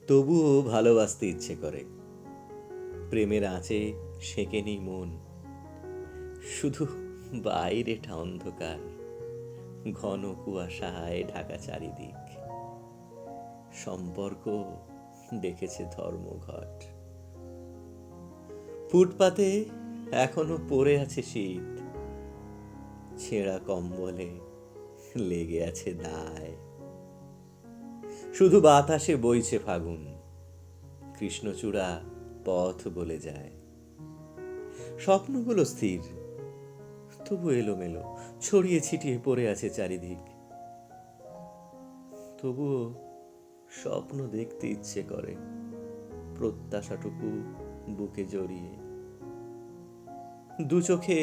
তবুও ভালোবাসতে ইচ্ছে করে। প্রেমের আঁচে সেঁকে নেই মন, শুধু বাইরেটা অন্ধকার, ঘন কুয়াশায় ঢাকা চারিদিক। সম্পর্ক ডেকেছে ধর্মঘট। ফুটপাতে এখনো পড়ে আছে শীত, ছেঁড়া কম্বলে লেগে আছে দায়। শুধু বাতাসে বইছে ফাগুন, কৃষ্ণচূড়া পথ বলে যায়। স্বপ্নগুলো স্থির, তবু এলোমেলো, ছড়িয়ে ছিটিয়ে পড়ে আছে চারিদিক। তবুও স্বপ্ন দেখতে ইচ্ছে করে, প্রত্যাশাটুকু বুকে জড়িয়ে। দু চোখে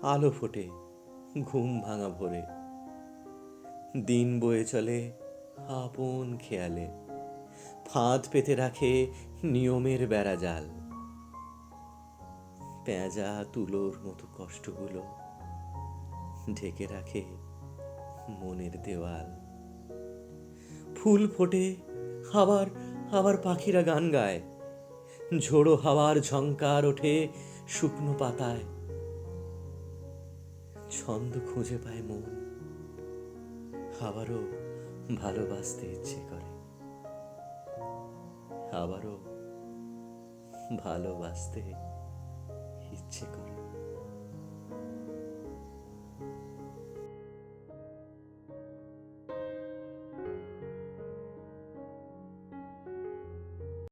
আলো ফোটে ঘুম ভাঙা ভোরে, দিন বয়ে চলে আপন খেয়ালে, ফাঁদ পেতে রাখে নিয়মের বেড়াজাল। পেঁজা তুলোর মতো কষ্টগুলো ঢেকে রাখে মনের দেওয়াল। ফুল ফোটে, আবার আবার পাখিরা গান গায়, ঝোড়ো হাওয়ার ঝংকার ওঠে শুকনো পাতায়। ছন্দ খুঁজে পায় মন, আবারও ভালোবাসতে ইচ্ছে করে, আবারও ভালোবাসতে ইচ্ছে করে।